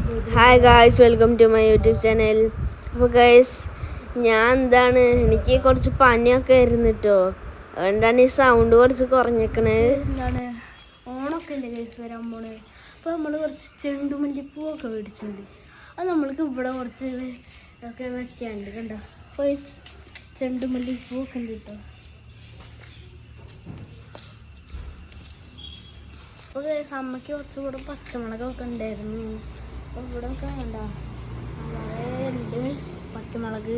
Hi guys, welcome to my YouTube channel. അപ്പോൾ guys, എനിക്ക് കുറച്ച് പനിയൊക്കെ ആയിരുന്നു കേട്ടോ. അതുകൊണ്ടാണ് ഈ സൗണ്ട് കുറച്ച് കുറഞ്ഞേക്കണേ. ഓണമൊക്കെ അല്ലേ ഗായ്സ് വരാൻ പോണേ. അപ്പോൾ നമ്മൾ കുറച്ച് ചെണ്ടുമല്ലിപ്പൂവൊക്കെ മേടിച്ചിട്ടുണ്ട്. അത് നമ്മൾക്ക് ഇവിടെ കുറച്ച് ഒക്കെ വെക്കാണ്ട് കണ്ടോ. അപ്പോൾ ചെണ്ടുമല്ലിപ്പൂവൊക്കെ ഉണ്ട് കേട്ടോ. അപ്പോൾ അമ്മയ്ക്ക് കുറച്ചുകൂടെ പച്ചമുളകൊക്കെ ഉണ്ടായിരുന്നു. അപ്പോൾ ഇവിടെ ഒക്കെ വേണ്ട ഉണ്ട് പച്ചമുളക്.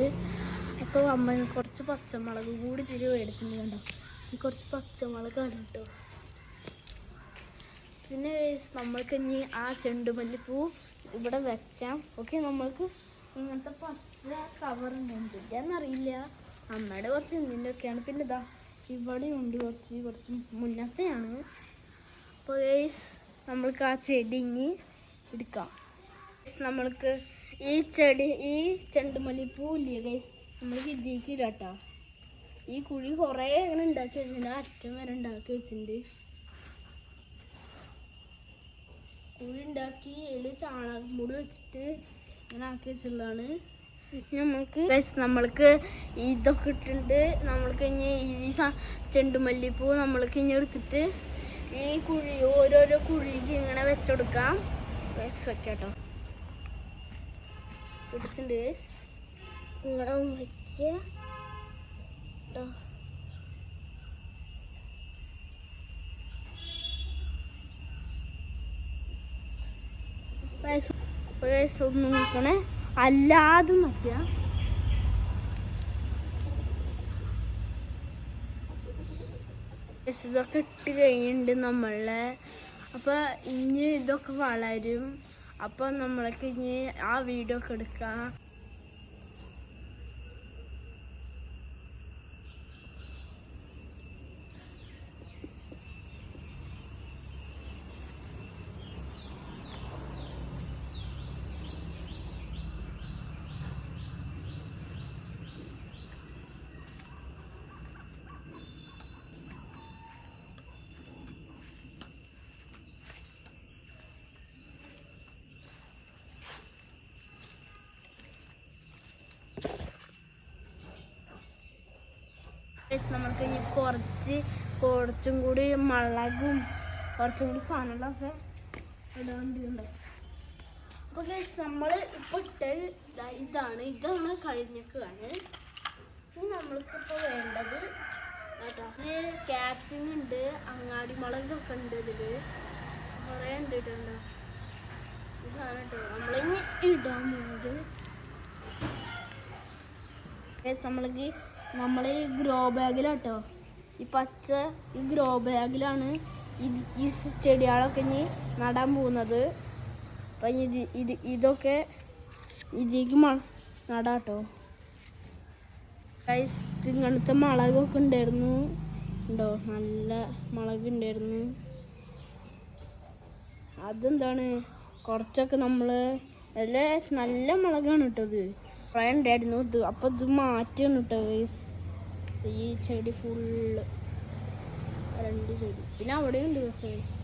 അപ്പോൾ അമ്മ കുറച്ച് പച്ചമുളക് കൂടി മേടിച്ചിട്ടുണ്ട് കണ്ടോ. കുറച്ച് പച്ചമുളകാണ് കേട്ടോ. പിന്നെ നമ്മൾക്ക് ഇനി ആ ചെണ്ടുമല്ലിപ്പൂ ഇവിടെ വെക്കാം. ഓക്കെ, നമ്മൾക്ക് ഇങ്ങനത്തെ പച്ച കവറുണ്ട്. എന്നറിയില്ല, അമ്മയുടെ കുറച്ച് എന്തിൻ്റെയൊക്കെയാണ്. പിന്നെ ഇതാ ഇവിടെ ഉണ്ട് കുറച്ച് മുന്നത്തെയാണ്. അപ്പോൾ നമ്മൾക്ക് ആ ചെടി ഇനി എടുക്കാം. നമ്മൾക്ക് ഈ ചെണ്ടുമല്ലിപ്പൂ ഇല്ലേ ഗൈസ്, നമ്മൾക്ക് ഇതിലേക്ക് ഇടാട്ടോ. ഈ കുഴി കുറേ അങ്ങനെ ഉണ്ടാക്കി വെച്ചിട്ടുണ്ട്. അറ്റം വരെ ഉണ്ടാക്കി വെച്ചിട്ടുണ്ട്. കുഴി ഉണ്ടാക്കി അതിൽ ചാണകപ്പൊടി വെച്ചിട്ട് അങ്ങനെ ആക്കി വെച്ചിട്ടുള്ളതാണ്. നമ്മൾക്ക് ഇതൊക്കെ ഇട്ടിട്ടുണ്ട്. നമ്മൾക്ക് ഇനി ഈ ചെണ്ടുമല്ലിപ്പൂ നമ്മൾക്ക് ഇനി എടുത്തിട്ട് ഈ കുഴി ഓരോരോ കുഴിക്ക് ഇങ്ങനെ വെച്ചെടുക്കാം. വെക്കാട്ടോ, എടുത്തിട്ടുണ്ട്. ഇങ്ങനെ വയ്ക്കുക. ഒന്നും നോക്കണേ, അല്ലാതും വയ്ക്കുക. ഇതൊക്കെ ഇട്ട് കഴിഞ്ഞിട്ടുണ്ട് നമ്മളെ. അപ്പോൾ ഇനി ഇതൊക്കെ വളരും. അപ്പോൾ നമ്മൾക്ക് ഇനി ആ വീഡിയോ ഒക്കെ എടുക്കാം. നമ്മൾക്ക് ഇനി കുറച്ചും കൂടി മുളകും കുറച്ചും കൂടി സാധനങ്ങളൊക്കെ ഇടാണ്ട്. അപ്പോൾ നമ്മൾ ഇപ്പോൾ ഇതാണ് കഴിഞ്ഞേക്കാണ്. ഇനി നമ്മൾക്കിപ്പോൾ വേണ്ടത് കേട്ടോ, ഇത് ക്യാപ്സിങ് ഉണ്ട്, അങ്ങാടി മുളകൊക്കെ ഉണ്ട്, ഇതിൽ കുറേ ഉണ്ട് കേട്ടോ. ഇതാണ് കേട്ടോ നമ്മളിനി ഇടാൻ പോകുന്നത്. നമ്മൾ ഈ ഗ്രോ ബാഗിലാട്ടോ, ഈ ഗ്രോ ബാഗിലാണ് ഈ ചെടികളൊക്കെ ഇനി നടാൻ പോകുന്നത്. അപ്പം ഇതൊക്കെ ഇതിലേക്ക് നടാട്ടോ. ഇങ്ങനത്തെ മുളകൊക്കെ ഉണ്ടായിരുന്നു ഉണ്ടോ, നല്ല മുളക് ഉണ്ടായിരുന്നു. അതെന്താണ് കുറച്ചൊക്കെ നമ്മൾ നല്ല മുളകാണ് കേട്ടോ. ഇത് കുറേ ഉണ്ടായിരുന്നു. അപ്പോൾ ഇത് മാറ്റിയാണ് കേട്ടോ ഗൈസ്. ഈ ചെടി ഫുള്ള് 2 ചെടി, പിന്നെ അവിടെയുണ്ട് കുറച്ച് ഗൈസ്.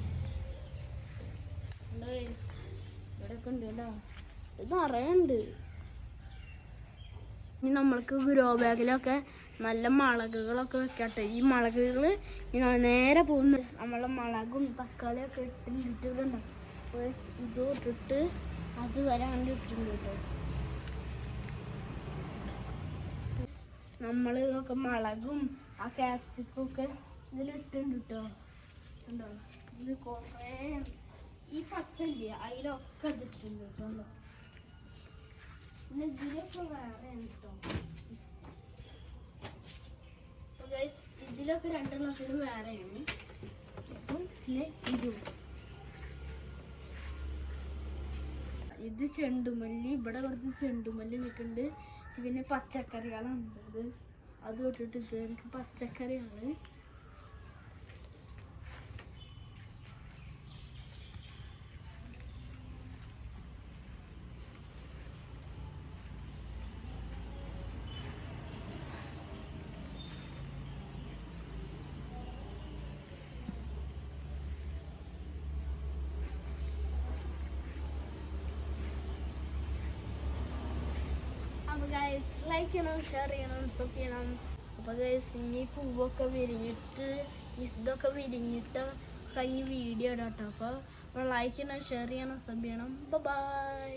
ഇവിടെയൊക്കെ ഉണ്ട് കേട്ടോ. ഇത് നിറയുണ്ട്. ഇനി നമ്മൾക്ക് ഗ്രോ ബാഗിലൊക്കെ നല്ല മുളകുകളൊക്കെ വെക്കട്ടെ. ഈ മുളകുകൾ നേരെ പോകുന്ന നമ്മളെ മുളകും തക്കാളിയൊക്കെ ഇട്ടിട്ടുണ്ടോ. ഇത് ഇട്ടിട്ട് അത് വരാണ്ട് ഇട്ടിട്ടുണ്ട് കേട്ടോ. നമ്മൾ ഇതൊക്കെ മുളകും ആ ക്യാപ്സിക്കും ഒക്കെ ഇതിലിട്ടുണ്ട് കേട്ടോ. ഉണ്ടോ, ഇത് കുറേ ഈ പച്ചല്ലേ അതിലൊക്കെ ഇട്ടിട്ടുണ്ട് കേട്ടോ. പിന്നെ ഇതിലൊക്കെ വേറെ കേട്ടോ. ഇതിലൊക്കെ 2 എണ്ണത്തിലും വേറെയാണ്. പിന്നെ ഇത് ചെണ്ടുമല്ലി, ഇവിടെ കുറച്ച് ചെണ്ടുമല്ലി നിൽക്കുന്നുണ്ട്. പിന്നെ പച്ചക്കറികളാണ് അത് തൊട്ടിട്ട് എനിക്ക് പച്ചക്കറിയാണ്. ഗൈസ് ലൈക്ക് ചെയ്യണം, ഷെയർ ചെയ്യണം, സബ് ചെയ്യണം. അപ്പോൾ ഗൈസ് ഇനി പൂവൊക്കെ വിരിഞ്ഞിട്ട് ഇതൊക്കെ വിരിഞ്ഞിട്ട് കഴിഞ്ഞ് വീഡിയോ ഇടാം കേട്ടോ. അപ്പോൾ ലൈക്ക് ചെയ്യണം, ഷെയർ ചെയ്യണം, സബ് ചെയ്യണം. ബൈ.